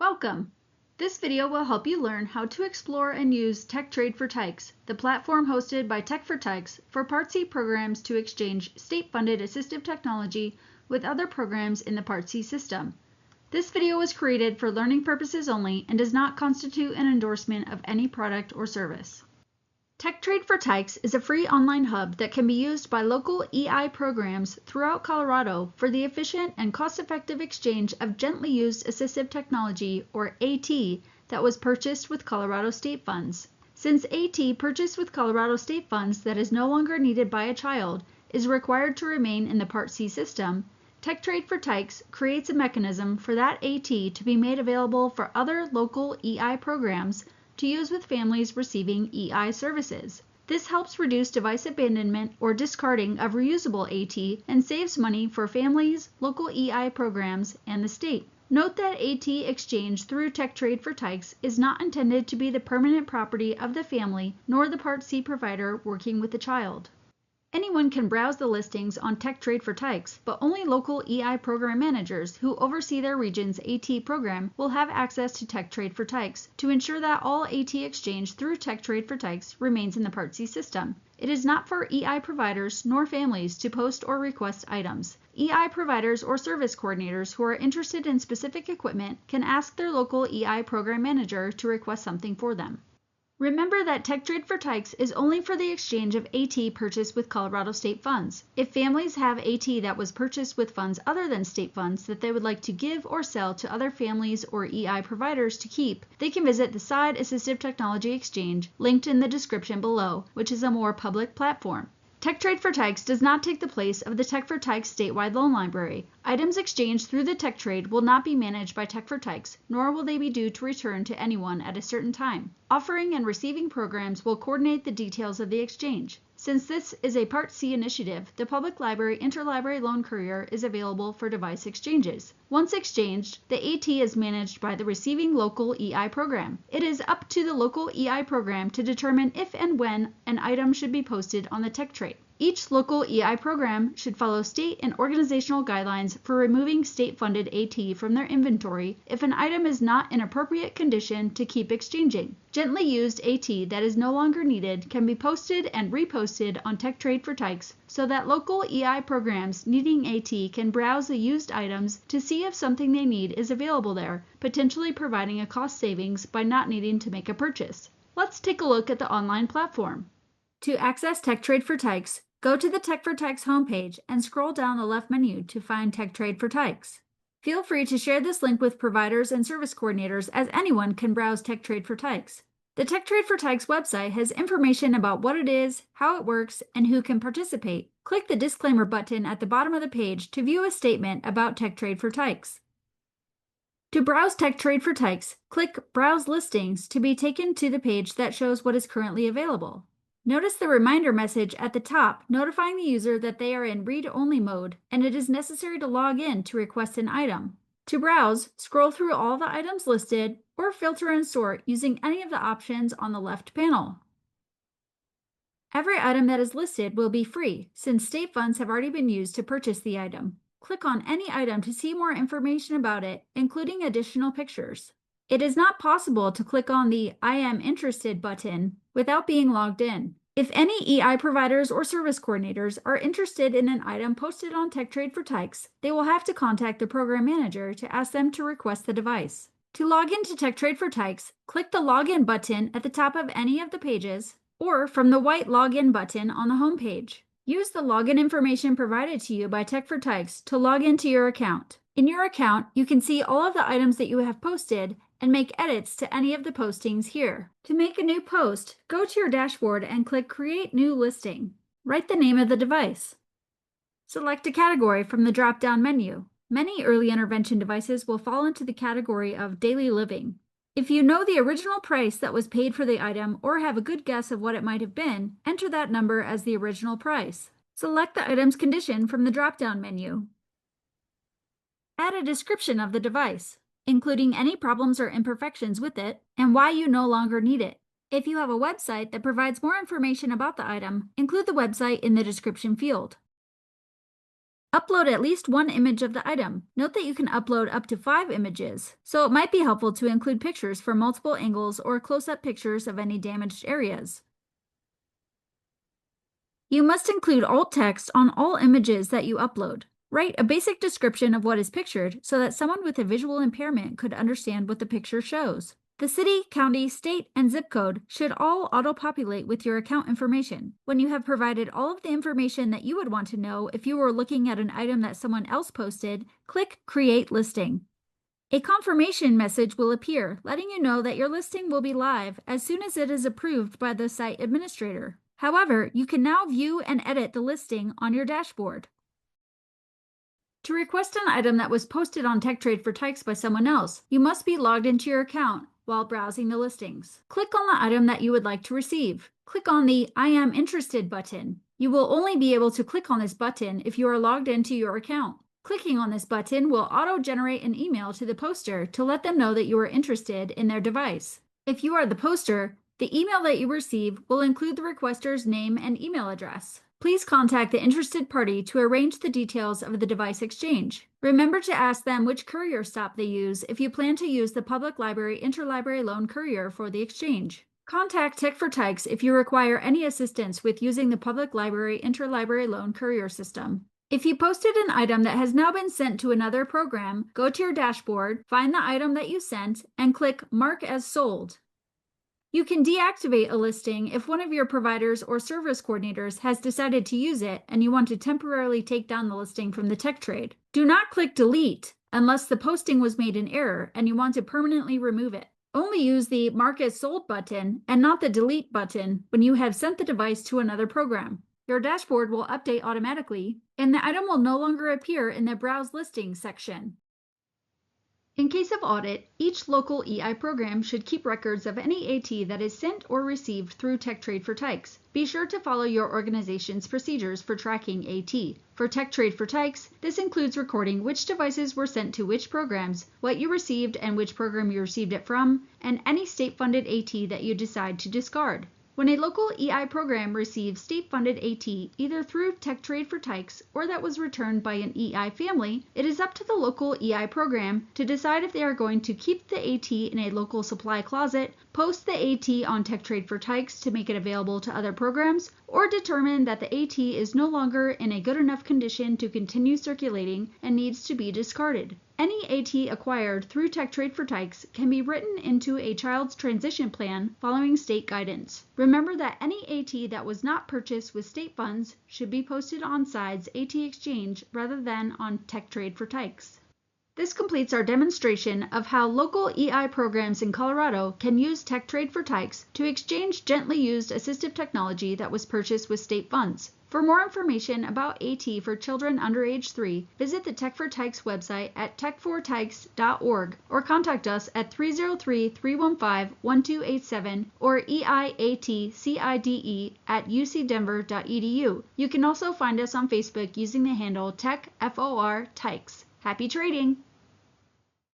Welcome! This video will help you learn how to explore and use TechTrade for Tykes, the platform hosted by Tech for Tykes for Part C programs to exchange state-funded assistive technology with other programs in the Part C system. This video was created for learning purposes only and does not constitute an endorsement of any product or service. TechTrade for Tykes is a free online hub that can be used by local EI programs throughout Colorado for the efficient and cost-effective exchange of gently used assistive technology, or AT, that was purchased with Colorado state funds. Since AT purchased with Colorado state funds that is no longer needed by a child is required to remain in the Part C system, TechTrade for Tykes creates a mechanism for that AT to be made available for other local EI programs to use with families receiving EI services. This helps reduce device abandonment or discarding of reusable AT and saves money for families, local EI programs, and the state. Note that AT exchange through TechTrade for Tykes is not intended to be the permanent property of the family nor the Part C provider working with the child. Anyone can browse the listings on TechTrade for Tykes, but only local EI program managers who oversee their region's AT program will have access to TechTrade for Tykes to ensure that all AT exchange through TechTrade for Tykes remains in the Part C system. It is not for EI providers nor families to post or request items. EI providers or service coordinators who are interested in specific equipment can ask their local EI program manager to request something for them. Remember that TechTrade for Tykes is only for the exchange of AT purchased with Colorado state funds. If families have AT that was purchased with funds other than state funds that they would like to give or sell to other families or EI providers to keep, they can visit the Side Assistive Technology Exchange linked in the description below, which is a more public platform. TechTrade for Tykes does not take the place of the Tech for Tykes statewide loan library. Items exchanged through the TechTrade will not be managed by Tech for Tykes, nor will they be due to return to anyone at a certain time. Offering and receiving programs will coordinate the details of the exchange. Since this is a Part C initiative, the Public Library Interlibrary Loan Courier is available for device exchanges. Once exchanged, the AT is managed by the receiving local EI program. It is up to the local EI program to determine if and when an item should be posted on the TechTrade. Each local EI program should follow state and organizational guidelines for removing state-funded AT from their inventory if an item is not in appropriate condition to keep exchanging. Gently used AT that is no longer needed can be posted and reposted on TechTrade for Tykes so that local EI programs needing AT can browse the used items to see if something they need is available there, potentially providing a cost savings by not needing to make a purchase. Let's take a look at the online platform. To access TechTrade for Tykes, go to the Tech for Tykes homepage and scroll down the left menu to find TechTrade for Tykes. Feel free to share this link with providers and service coordinators as anyone can browse TechTrade for Tykes. The TechTrade for Tykes website has information about what it is, how it works, and who can participate. Click the disclaimer button at the bottom of the page to view a statement about TechTrade for Tykes. To browse TechTrade for Tykes, click Browse Listings to be taken to the page that shows what is currently available. Notice the reminder message at the top notifying the user that they are in read-only mode and it is necessary to log in to request an item. To browse, scroll through all the items listed or filter and sort using any of the options on the left panel. Every item that is listed will be free since state funds have already been used to purchase the item. Click on any item to see more information about it, including additional pictures. It is not possible to click on the I am interested button without being logged in. If any EI providers or service coordinators are interested in an item posted on TechTrade for Tykes, they will have to contact the program manager to ask them to request the device. To log into TechTrade for Tykes, click the Login button at the top of any of the pages or from the white Login button on the home page. Use the login information provided to you by Tech for Tykes to log into your account. In your account, you can see all of the items that you have posted and make edits to any of the postings here. To make a new post, go to your dashboard and click Create New Listing. Write the name of the device. Select a category from the drop-down menu. Many early intervention devices will fall into the category of daily living. If you know the original price that was paid for the item or have a good guess of what it might have been, enter that number as the original price. Select the item's condition from the drop-down menu. Add a description of the device, including any problems or imperfections with it, and why you no longer need it. If you have a website that provides more information about the item, include the website in the description field. Upload at least one image of the item. Note that you can upload up to 5 images, so it might be helpful to include pictures from multiple angles or close-up pictures of any damaged areas. You must include alt text on all images that you upload. Write a basic description of what is pictured so that someone with a visual impairment could understand what the picture shows. The city, county, state, and zip code should all auto-populate with your account information. When you have provided all of the information that you would want to know if you were looking at an item that someone else posted, click Create Listing. A confirmation message will appear, letting you know that your listing will be live as soon as it is approved by the site administrator. However, you can now view and edit the listing on your dashboard. To request an item that was posted on TechTrade for Tykes by someone else, you must be logged into your account while browsing the listings. Click on the item that you would like to receive. Click on the I am interested button. You will only be able to click on this button if you are logged into your account. Clicking on this button will auto-generate an email to the poster to let them know that you are interested in their device. If you are the poster, the email that you receive will include the requester's name and email address. Please contact the interested party to arrange the details of the device exchange. Remember to ask them which courier stop they use if you plan to use the Public Library Interlibrary Loan Courier for the exchange. Contact Tech for Tykes if you require any assistance with using the Public Library Interlibrary Loan Courier system. If you posted an item that has now been sent to another program, go to your dashboard, find the item that you sent, and click Mark as Sold. You can deactivate a listing if one of your providers or service coordinators has decided to use it and you want to temporarily take down the listing from the TechTrade. Do not click Delete unless the posting was made in error and you want to permanently remove it. Only use the Mark as Sold button and not the Delete button when you have sent the device to another program. Your dashboard will update automatically, and the item will no longer appear in the Browse Listings section. In case of audit, each local EI program should keep records of any AT that is sent or received through TechTrade for Tykes. Be sure to follow your organization's procedures for tracking AT. For TechTrade for Tykes, this includes recording which devices were sent to which programs, what you received and which program you received it from, and any state-funded AT that you decide to discard. When a local EI program receives state-funded AT either through TechTrade for Tykes or that was returned by an EI family, it is up to the local EI program to decide if they are going to keep the AT in a local supply closet, post the AT on TechTrade for Tykes to make it available to other programs, or determine that the AT is no longer in a good enough condition to continue circulating and needs to be discarded. Any AT acquired through TechTrade for Tykes can be written into a child's transition plan following state guidance. Remember that any AT that was not purchased with state funds should be posted on SIDE's AT Exchange rather than on TechTrade for Tykes. This completes our demonstration of how local EI programs in Colorado can use TechTrade for Tykes to exchange gently used assistive technology that was purchased with state funds. For more information about AT for children under age 3, visit the Tech for Tykes website at techfortykes.org or contact us at 303-315-1287 or eiatcide@ucdenver.edu. You can also find us on Facebook using the handle TechForTykes. Happy trading!